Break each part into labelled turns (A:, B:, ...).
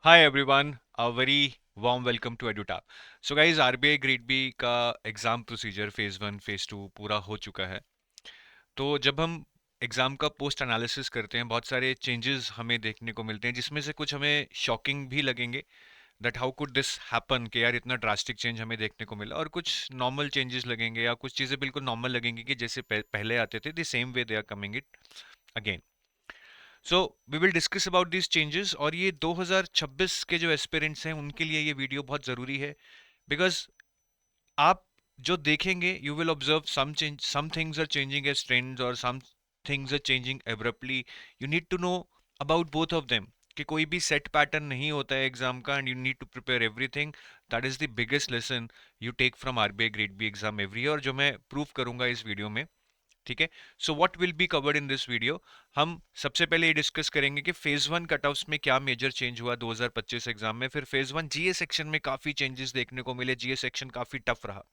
A: Hi everyone, a very warm welcome to EduTap. So guys, RBI grade B का exam procedure phase 1 phase 2 पूरा हो चुका है। तो जब हम एग्ज़ाम का पोस्ट एनालिसिस करते हैं, बहुत सारे चेंजेस हमें देखने को मिलते हैं, जिसमें से कुछ हमें शॉकिंग भी लगेंगे that how could this happen कि यार इतना ड्रास्टिक चेंज हमें देखने को मिला, और कुछ नॉर्मल चेंजेस लगेंगे या कुछ चीज़ें बिल्कुल नॉर्मल लगेंगी कि जैसे पहले आते थे the same way they are coming it again. So we will discuss about this changes, और ये 2026 के जो एस्पिरेंट्स हैं उनके लिए ये वीडियो बहुत ज़रूरी है, बिकॉज आप जो देखेंगे you will observe some things are changing as trends और some things are changing abruptly. You need to know about both of them कि कोई भी सेट पैटर्न नहीं होता है एग्जाम का, and you need to prepare everything. That is the biggest lesson you take from RBI grade B exam every year, और जो मैं प्रूव करूंगा इस वीडियो में। ठीक है। So what will be covered in this video, हम सबसे पहले ये डिस्कस करेंगे कि फेज 1 कट ऑफ्स में क्या मेजर चेंज हुआ 2025 एग्जाम में। फिर फेज 1 जीए सेक्शन में काफी चेंजेस देखने को मिले, जीए सेक्शन काफी टफ रहा।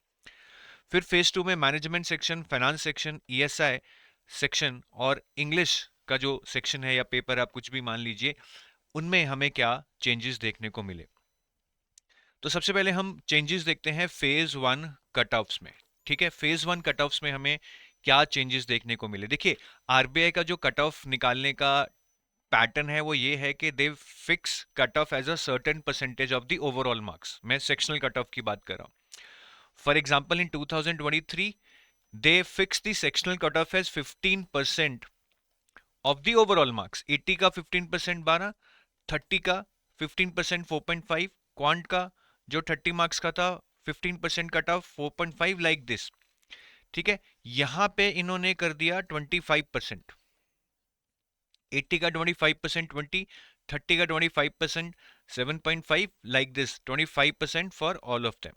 A: फिर फेज 2 में management section, finance section, ESI section और इंग्लिश का जो सेक्शन है या पेपर आप कुछ भी मान लीजिए, उनमें हमें क्या चेंजेस देखने को मिले। तो सबसे पहले हम चेंजेस देखते हैं फेज 1 कट ऑफ्स में। ठीक है, फेज 1 कट ऑफ्स में हमें क्या चेंजेस देखने को मिले। देखिए, आरबीआई का जो कट ऑफ निकालने का पैटर्न है वो ये है कि they fix cut off as a certain percentage of the overall marks. मैं सेक्शनल कट ऑफ की बात कर रहा हूँ। For example in 2023 they fix the sectional cutoff as 15% of the overall marks। 80 का 15% 12, 30 का 15% 4.5, क्वांट का जो 30 मार्क्स का था 15% कट ऑफ 4.5, लाइक दिस। ठीक है, यहां पे इन्होंने कर दिया 25%। 80 का 25% 20, 30 का 25% 7.5, like this 25% for all of them.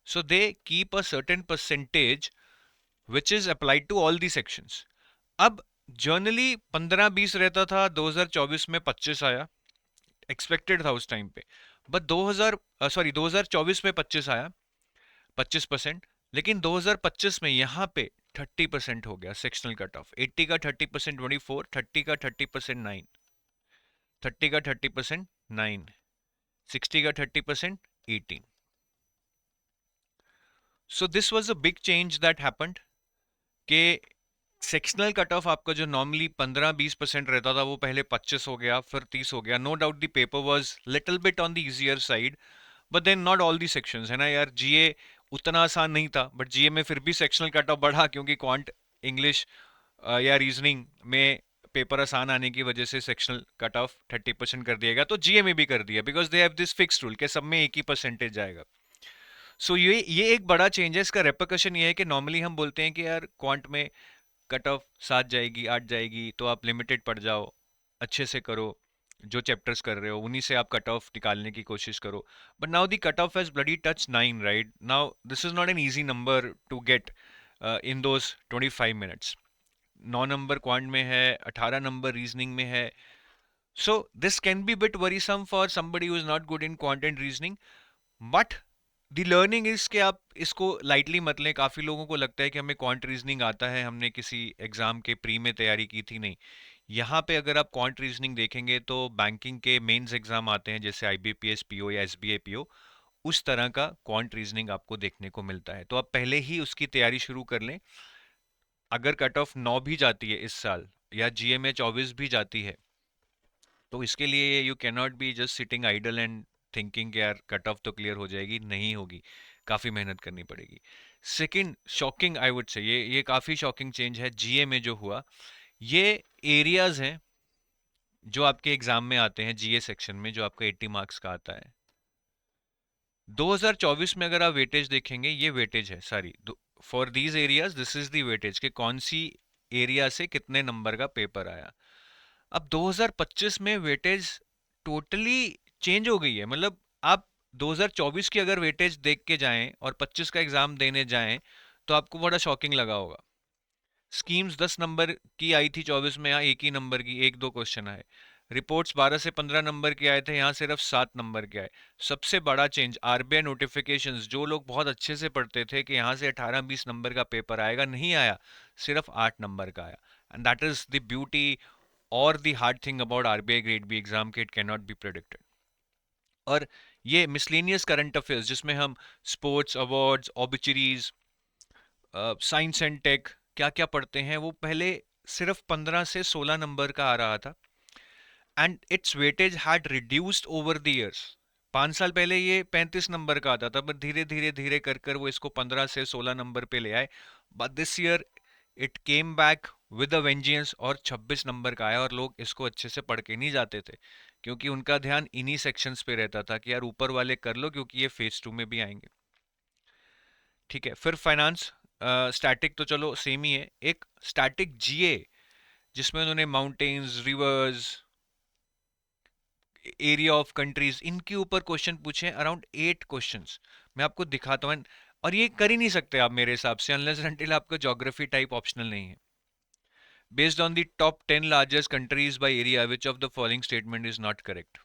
A: So they keep a certain percentage which is applied to all the sections। अब जर्नली 15-20 रहता था, 2024 में 25 आया, एक्सपेक्टेड था उस टाइम पे। बट 2024 में 25 आया, 25%। लेकिन 2025 में यहाँ पे 30% हो गया सेक्शनल कट ऑफ। 80 का 30% 24, 30 का 30% 9, 30 का 30% 9, 60 का 30% 18। So this was a big change that happened के सेक्शनल कट ऑफ आपका जो नॉर्मली 15-20% रहता था वो पहले 25 हो गया, फिर 30 हो गया। No doubt the paper was little bit on the easier side, but then not all the sections, है ना यार। जीए उतना आसान नहीं था, बट जीए में फिर भी सेक्शनल कट ऑफ बढ़ा, क्योंकि क्वांट, इंग्लिश या रीजनिंग में पेपर आसान आने की वजह से सेक्शनल कट ऑफ 30% कर दिया गया। तो जीए में भी कर दिया, because they have this fix rule के सब में एक ही परसेंटेज जाएगा। सो ये एक बड़ा चेंज है। इसका रेपरकशन ये है कि नॉर्मली हम बोलते हैं कि यार क्वांट में कट ऑफ 7 जाएगी, 8 जाएगी, तो आप लिमिटेड पढ़ जाओ, अच्छे से करो, जो चैप्टर्स कर रहे हो उन्हीं से आप कट ऑफ निकालने की कोशिश करो। But now the cut off has bloody touch 9, right now this is not an easy number to get in those 25 minutes. 9 number quant में है, 18 नंबर रीजनिंग में है। So this can be bit worrisome for somebody who is not good in quant and reasoning, but the learning is कि आप इसको lightly मत लें। काफ़ी लोगों को लगता है कि हमें क्वांट रीजनिंग आता है, हमने किसी एग्जाम के प्री में तैयारी की थी। नहीं, यहाँ पे अगर आप क्वांट रीजनिंग देखेंगे तो बैंकिंग के मेंस एग्जाम आते हैं जैसे आईबीपीएस पीओ या एसबीआई पीओ, उस तरह का क्वांट रीजनिंग आपको देखने को मिलता है। तो आप पहले ही उसकी तैयारी शुरू कर लें। अगर कट ऑफ 9 भी जाती है इस साल, या जीए में 24 भी जाती है, तो इसके लिए you can not be just sitting idle and thinking कि यार कट ऑफ तो क्लियर हो जाएगी। नहीं होगी, काफ़ी मेहनत करनी पड़ेगी। सेकंड शॉकिंग आई वुड से, ये काफ़ी शॉकिंग चेंज है जीए में जो हुआ। ये एरियाज हैं जो आपके एग्जाम में आते हैं जीए सेक्शन में, जो आपका 80 मार्क्स का आता है। 2024 में अगर आप वेटेज देखेंगे, ये वेटेज है सारी for these areas, this is the weightage कि कौन सी एरिया से कितने नंबर का पेपर आया। अब 2025 में वेटेज टोटली चेंज हो गई है। मतलब आप 2024 की अगर वेटेज देख के जाएं और 25 का एग्जाम देने जाएं, तो आपको बड़ा शॉकिंग लगा होगा। स्कीम्स 10 नंबर की आई थी 24 में, यहाँ एक ही नंबर की एक दो क्वेश्चन आए। रिपोर्ट्स 12 से 15 नंबर के आए थे, यहाँ सिर्फ 7 नंबर के आए। सबसे बड़ा चेंज आरबीआई नोटिफिकेशंस, जो लोग बहुत अच्छे से पढ़ते थे कि यहाँ से 18-20 नंबर का पेपर आएगा, नहीं आया, सिर्फ 8 नंबर का आया। And that is the beauty or the hard thing about RBI grade B exam कि it cannot be predicted। और ये मिसलेनियस करंट अफेयर्स जिसमें हम sports, awards, obituaries, science and tech क्या क्या पढ़ते हैं, वो पहले सिर्फ 15 से 16 नंबर का आ रहा था, and it's weightage had reduced over the years. 5 साल पहले ये 35 नंबर का आता था, बट धीरे धीरे धीरे कर कर वो इसको 15 से 16 नंबर पे ले आए। But this year it came back with a vengeance और 26 नंबर का आया, और लोग इसको अच्छे से पढ़ के नहीं जाते थे क्योंकि उनका ध्यान इन्हीं सेक्शंस पे रहता था कि यार ऊपर वाले कर लो क्योंकि ये फेज 2 में भी आएंगे। ठीक है, फिर फाइनेंस, स्टैटिक तो चलो सेम ही है, एक स्टैटिक जीए जिसमें उन्होंने mountains, reverse, area of countries, इनके ऊपर क्वेश्चन पूछे, अराउंड 8 क्वेश्चंस। मैं आपको दिखाता हूँ, और ये कर ही नहीं सकते आप मेरे हिसाब से अनलेस अनटिल आपका ज्योग्राफी टाइप ऑप्शनल नहीं है। Based on the top 10 largest countries by area which of the following statement is not correct.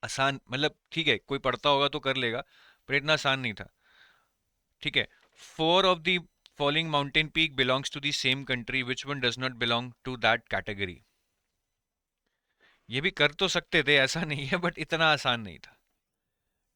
A: आसान, मतलब ठीक है कोई पढ़ता होगा तो कर लेगा, पर इतना आसान नहीं था। ठीक है, 4 of the following mountain peak belongs to the same country, which one does not belong to that category. ये भी कर तो सकते थे, ऐसा नहीं है, बट इतना आसान नहीं था।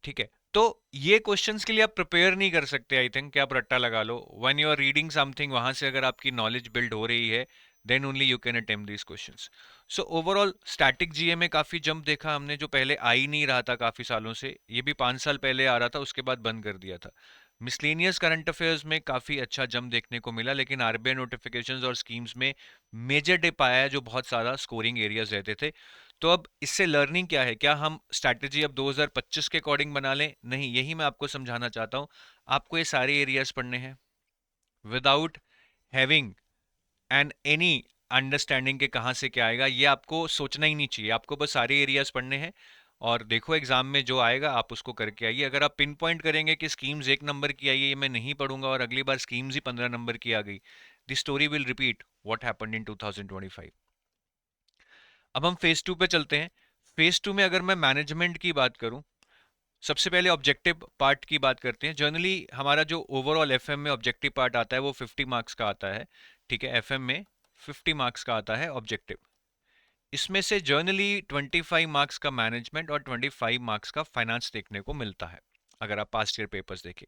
A: ठीक है, तो ये क्वेश्चंस के लिए आप प्रिपेयर नहीं कर सकते, आई थिंक कि आप रट्टा लगा लो। When you are reading something, वहां से अगर आपकी नॉलेज बिल्ड हो रही है, then only you can attempt these questions. So overall static GA में काफी जंप देखा हमने, जो पहले आ ही नहीं रहा था काफी सालों से, ये भी 5 साल पहले आ रहा था, उसके बाद बंद कर दिया था। मिसलेनियस करंट अफेयर्स में काफी अच्छा जंप देखने को मिला, लेकिन आरबीआई नोटिफिकेशंस और स्कीम्स में मेजर डिप आया है, जो बहुत सारा स्कोरिंग एरियाज रहते थे। तो अब इससे लर्निंग क्या है, क्या हम स्ट्रैटेजी अब 2025 के अकॉर्डिंग बना लें? नहीं, यही मैं आपको समझाना चाहता हूं। आपको ये सारे एरियाज पढ़ने हैं without having and any understanding के कहाँ से क्या आएगा, ये आपको सोचना ही नहीं चाहिए। आपको बस सारे एरियाज पढ़ने हैं, और देखो एग्जाम में जो आएगा आप उसको करके आइए। अगर आप पिन पॉइंट करेंगे कि स्कीम्स 1 नंबर की आई है, ये मैं नहीं पढ़ूंगा, और अगली बार स्कीम्स ही 15 नंबर की आ गई, the story will repeat what happened in 2025। अब हम फेज 2 पे चलते हैं। फेज 2 में अगर मैं मैनेजमेंट की बात करूं, सबसे पहले ऑब्जेक्टिव पार्ट की बात करते हैं। जनरली हमारा जो ओवरऑल एफएम में ऑब्जेक्टिव पार्ट आता है वो 50 मार्क्स का आता है। ठीक है, एफएम में 50 मार्क्स का आता है ऑब्जेक्टिव। इसमें से जर्नली 25 मार्क्स का मैनेजमेंट और 25 मार्क्स का फाइनेंस देखने को मिलता है, अगर आप पास्ट ईयर पेपर्स देखें।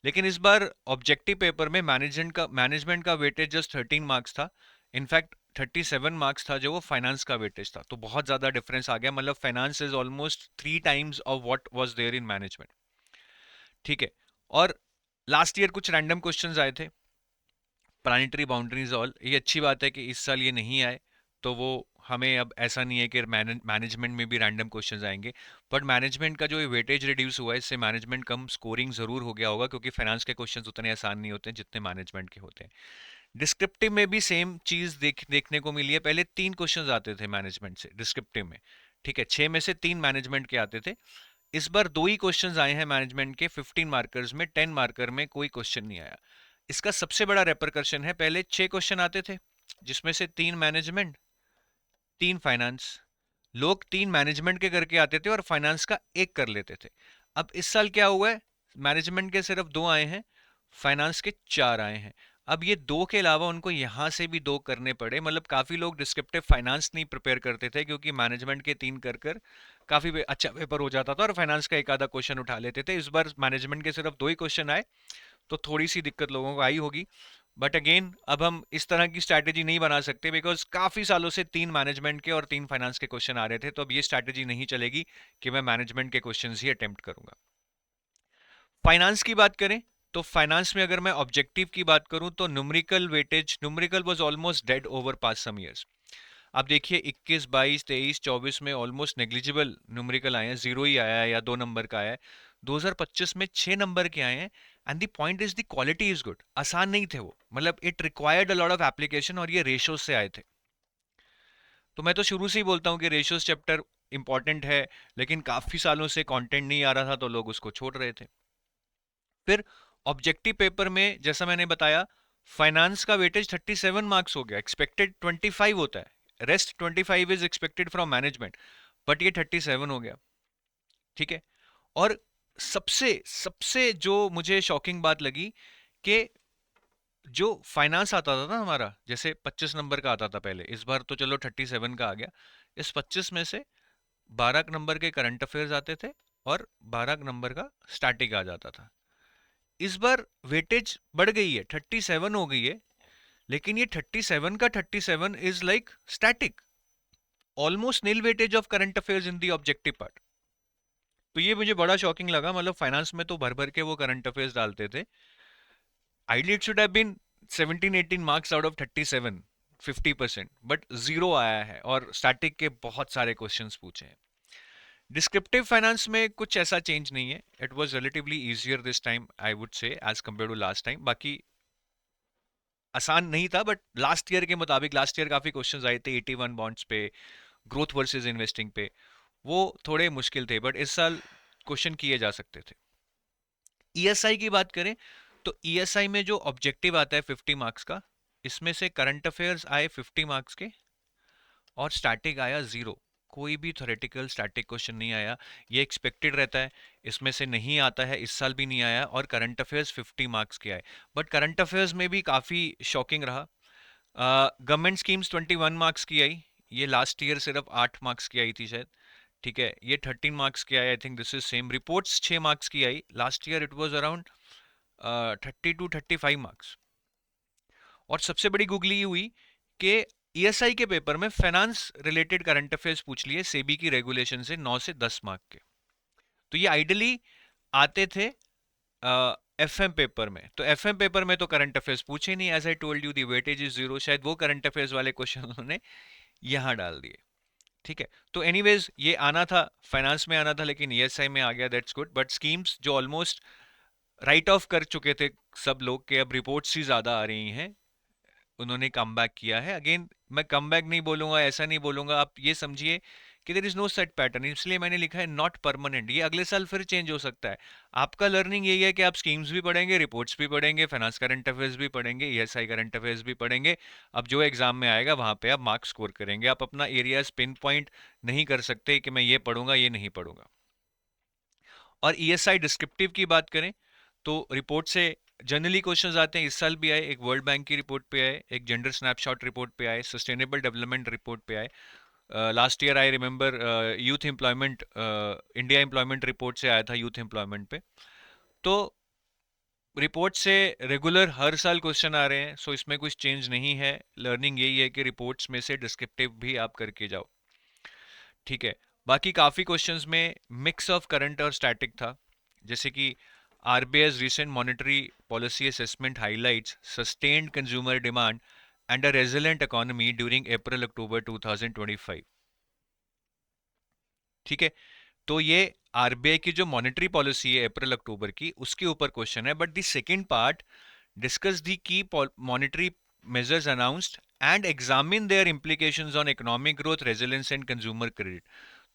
A: लेकिन इस बार ऑब्जेक्टिव पेपर में मैनेजमेंट का वेटेज जस्ट 13 मार्क्स था। इनफैक्ट 37 मार्क्स था जो वो फाइनेंस का वेटेज था, तो बहुत ज्यादा डिफरेंस आ गया। मतलब finance is almost 3 times of what was there in management. ठीक है, और लास्ट ईयर कुछ रैंडम क्वेश्चंस आए थे, प्लानिटरी बाउंड्रीज ऑल, ये अच्छी बात है कि इस साल ये नहीं आए, तो वो हमें अब ऐसा नहीं है कि मैनेजमेंट में भी रैंडम क्वेश्चंस आएंगे। बट मैनेजमेंट का जो ये वेटेज रिड्यूस हुआ है, इससे मैनेजमेंट कम स्कोरिंग जरूर हो गया होगा, क्योंकि फाइनेंस के क्वेश्चंस उतने आसान नहीं होते हैं जितने मैनेजमेंट के होते हैं। डिस्क्रिप्टिव में भी सेम चीज देखने को मिली है। पहले 3 क्वेश्चंस आते थे मैनेजमेंट से डिस्क्रिप्टिव में, ठीक है, 6 में से 3 मैनेजमेंट के आते थे। इस बार 2 ही क्वेश्चंस आए हैं मैनेजमेंट के 15 मार्कर्स में, 10 मार्कर में कोई क्वेश्चन नहीं आया। इसका सबसे बड़ा रेपरकशन है, पहले 6 क्वेश्चन आते थे जिसमें से 3 मैनेजमेंट, 3 फाइनेंस। लोग 3 मैनेजमेंट के करके आते थे और फाइनेंस का एक कर लेते थे। अब इस साल क्या हुआ है, मैनेजमेंट के सिर्फ 2 आए हैं, फाइनेंस के 4 आए हैं। अब ये 2 के अलावा उनको यहां से भी 2 करने पड़े। मतलब काफी लोग डिस्क्रिप्टिव फाइनेंस नहीं प्रिपेयर करते थे, क्योंकि मैनेजमेंट के 3 कर कर काफी अच्छा पेपर हो जाता था और फाइनेंस का एक आधा क्वेश्चन उठा लेते थे। इस बार मैनेजमेंट के सिर्फ 2 ही क्वेश्चन आए, तो थोड़ी सी दिक्कत लोगों को आई होगी। बट अगेन अब हम इस तरह की स्ट्रैटेजी नहीं बना सकते, बिकॉज काफी सालों से 3 मैनेजमेंट के और 3 फाइनेंस के क्वेश्चन आ रहे थे, तो अब ये स्ट्रैटेजी नहीं चलेगी कि मैं मैनेजमेंट के क्वेश्चन ही अटेम्प्ट करूंगा। फाइनेंस की बात करें, तो फाइनेंस में अगर मैं ऑब्जेक्टिव की बात करूं, तो numerical weightage, numerical was almost dead over past some years. आप देखिए 21, 22, 23, 24 में ऑलमोस्ट नेग्लिजिबल न्यूमेरिकल आए हैं, जीरो ही आया है या 2 नंबर का आया है। 2025 में 6 नंबर के आए हैं, and the point is the quality is good. आसान नहीं थे वो, मतलब it required a lot of application, और ये रेशियोज से आए थे। तो मैं तो शुरू से ही बोलता हूँ कि रेशियोज चैप्टर इंपॉर्टेंट है, लेकिन काफी सालों से कंटेंट नहीं आ रहा था तो लोग उसको छोड़ रहे थे। फिर ऑब्जेक्टिव पेपर में जैसा मैंने बताया, फाइनेंस का वेटेज 37 मार्क्स हो गया, एक्सपेक्टेड 25 होता है, rest 25 is expected from management, but ये 37 हो गया। ठीक है, और सबसे सबसे जो मुझे शॉकिंग बात लगी कि जो फाइनेंस आता था ना हमारा, जैसे 25 नंबर का आता था पहले, इस बार तो चलो 37 का आ गया। इस 25 में से 12 नंबर के करंट अफेयर्स आते थे और 12 नंबर का स्टैटिक आ जाता था। इस बार वेटेज बढ़ गई है, 37 हो गई है, लेकिन ये 37 का 37 is like static, almost nil weightage of current affairs in the objective part. तो ये मुझे बड़ा शॉकिंग लगा, मतलब फाइनेंस में तो भर भर के वो करंट अफेयर्स डालते थे। Ideally it should have been 17-18 marks out of 37, 50%, but zero आया है और स्टैटिक के बहुत सारे क्वेश्चंस पूछे हैं। डिस्क्रिप्टिव फाइनेंस में कुछ ऐसा चेंज नहीं है, it was relatively easier this time I would say as compare to last time. बाकी आसान नहीं था, बट लास्ट ईयर के मुताबिक लास्ट ईयर काफी क्वेश्चंस आए थे 81 बॉन्ड्स पे, ग्रोथ वर्सेस इन्वेस्टिंग पे, वो थोड़े मुश्किल थे, बट इस साल क्वेश्चन किए जा सकते थे। ईएसआई की बात करें तो ईएसआई में जो ऑब्जेक्टिव आता है 50 मार्क्स का, इसमें से करंट अफेयर्स आए 50 मार्क्स के और स्टैटिक आया जीरो। कोई भी थ्योरेटिकल स्टैटिक क्वेश्चन नहीं आया, ये एक्सपेक्टेड रहता है, इसमें से नहीं आता है, इस साल भी नहीं आया। और करंट अफेयर्स 50 मार्क्स के आए, बट करंट अफेयर्स में भी काफ़ी शॉकिंग रहा। गवर्नमेंट स्कीम्स 21 मार्क्स की आई, ये लास्ट ईयर सिर्फ 8 मार्क्स की आई थी शायद, ठीक है, ये 13 मार्क्स की आई, I think this is same. Reports 6 marks की आई, last year it was around 30 to 35 marks. और सबसे बड़ी गुगली ये हुई कि ईएसआई के पेपर में फाइनेंस रिलेटेड करंट अफेयर्स पूछ लिए सेबी की रेगुलेशन से 9 से 10 मार्क के। तो ये आइडियली आते थे एफएम पेपर में, तो एफएम पेपर में तो करंट अफेयर्स पूछे नहीं, as I told you the weightage is zero, शायद वो करंट अफेयर्स वाले क्वेश्चन उन्होंने यहाँ डाल दिए। ठीक है, तो एनीवेज ये आना था, फाइनेंस में आना था, लेकिन ईएसआई में आ गया, दैट्स गुड। बट स्कीम्स जो ऑलमोस्ट राइट ऑफ कर चुके थे सब लोग के, अब रिपोर्ट्स ही ज्यादा आ रही हैं, उन्होंने कम बैक किया है। अगेन मैं कम बैक नहीं बोलूंगा, ऐसा नहीं बोलूंगा, आप ये समझिए कि there is no set pattern, इसलिए मैंने लिखा है नॉट परमानेंट, ये अगले साल फिर चेंज हो सकता है। आपका लर्निंग यही है कि आप स्कीम्स भी पढ़ेंगे, रिपोर्ट्स भी पढ़ेंगे, फाइनेंस करंट अफेयर्स भी पढ़ेंगे, ईएसआई करंट अफेयर्स भी पढ़ेंगे। अब जो एग्जाम में आएगा वहां पे आप मार्क्स स्कोर करेंगे, आप अपना एरियाज पिन पॉइंट नहीं कर सकते कि मैं ये पढ़ूंगा ये नहीं पढ़ूंगा। और ईएसआई डिस्क्रिप्टिव की बात करें तो रिपोर्ट से जनरली क्वेश्चंस आते हैं, इस साल भी आए, एक वर्ल्ड बैंक की रिपोर्ट पे आए, एक जेंडर स्नैपशॉट रिपोर्ट पे आए, सस्टेनेबल डेवलपमेंट रिपोर्ट पे आए। Last year I remember youth employment, India employment report से आया था यूथ एम्प्लॉयमेंट पे। तो रिपोर्ट से रेगुलर हर साल क्वेश्चन आ रहे हैं, सो इसमें कुछ चेंज नहीं है। लर्निंग यही है कि रिपोर्ट्स में से डिस्क्रिप्टिव भी आप करके जाओ, ठीक है। बाकी काफ़ी क्वेश्चंस में मिक्स ऑफ करंट और स्टैटिक था, जैसे कि RBI's recent monetary policy assessment highlights sustained consumer demand and a resilient economy during April-October 2025। ठीक है, तो ये आरबीआई की जो मॉनेटरी पॉलिसी है अप्रैल अक्टूबर की, उसके ऊपर क्वेश्चन है। But the second part discuss the key monetary measures announced and examine their implications on economic growth, resilience and consumer credit।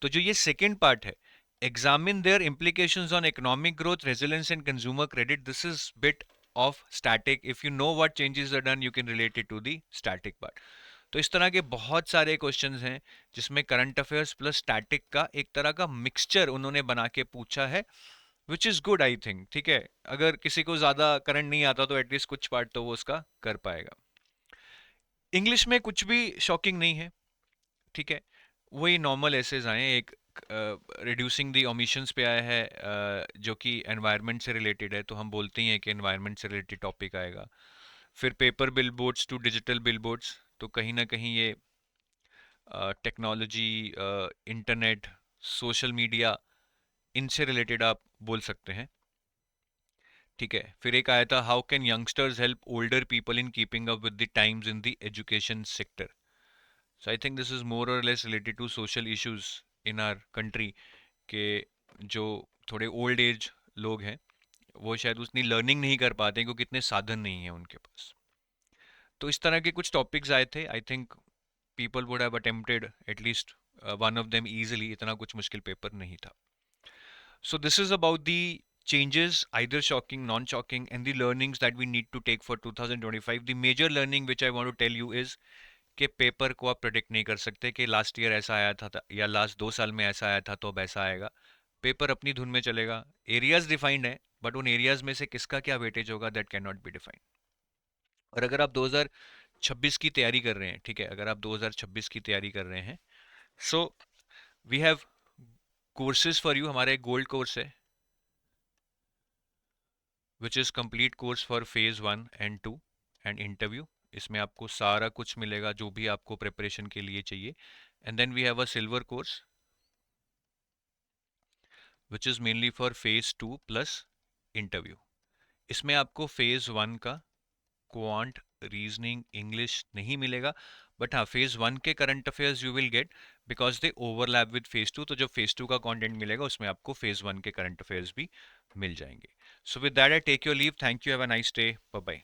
A: तो जो ये सेकंड पार्ट है, examine their implications on economic growth, resilience and consumer credit, this is bit of static, if you know what changes are done you can relate it to the static part। तो इस तरह के बहुत सारे questions हैं जिसमें current affairs plus static का एक तरह का मिक्सचर उन्होंने बना के पूछा है, which is good I think. ठीक है, अगर किसी को ज्यादा करंट नहीं आता तो एटलीस्ट कुछ पार्ट तो वो उसका कर पाएगा। इंग्लिश में कुछ भी शॉकिंग नहीं है, ठीक है, वही नॉर्मल एसेज आए हैं। एक रिड्यूसिंग दी ओमिशंस पे आया है, जो कि एनवायरनमेंट से रिलेटेड है, तो हम बोलते ही हैं कि एनवायरनमेंट से रिलेटेड टॉपिक आएगा। फिर paper billboards to digital billboards, तो कहीं ना कहीं ये टेक्नोलॉजी, इंटरनेट, सोशल मीडिया, इनसे रिलेटेड आप बोल सकते हैं, ठीक है। फिर एक आया था how can youngsters help older people in keeping up with the times in the education sector. So I think this is more और less related to social issues in our country, के जो थोड़े ओल्ड एज लोग हैं वो शायद उतनी learning नहीं कर पाते क्योंकि इतने साधन नहीं है उनके पास। तो इस तरह के कुछ टॉपिक्स आए थे, I think people would have attempted at least one of them easily, इतना कुछ मुश्किल पेपर नहीं था। So this is about the changes, either shocking, non-shocking, and the learnings that we need to take for 2025। The major learning which I want to tell you is कि paper को आप predict नहीं कर सकते कि last year ऐसा आया था या लास्ट 2 साल में ऐसा आया था तो अब ऐसा आएगा। पेपर अपनी धुन में चलेगा, एरियाज डिफाइंड है, बट उन एरियाज में से किसका क्या वेटेज होगा that can not be defined. और अगर आप 2026 की तैयारी कर रहे हैं, ठीक है, अगर आप 2026 की तैयारी कर रहे हैं, so we have courses for you हमारा एक गोल्ड कोर्स है which is complete course for phase 1 and 2 and interview. इसमें आपको सारा कुछ मिलेगा जो भी आपको प्रिपरेशन के लिए चाहिए। And then we have a silver course which is mainly for phase 2 plus interview. इसमें आपको फेज 1 का क्वांट, रीजनिंग, इंग्लिश नहीं मिलेगा, बट हाँ फेज 1 के current affairs you will get because they overlap with phase 2। तो जब फेज 2 का कंटेंट मिलेगा उसमें आपको फेज 1 के करंट अफेयर्स भी मिल जाएंगे। So with that I take your leave, thank you, have a nice day, bye bye.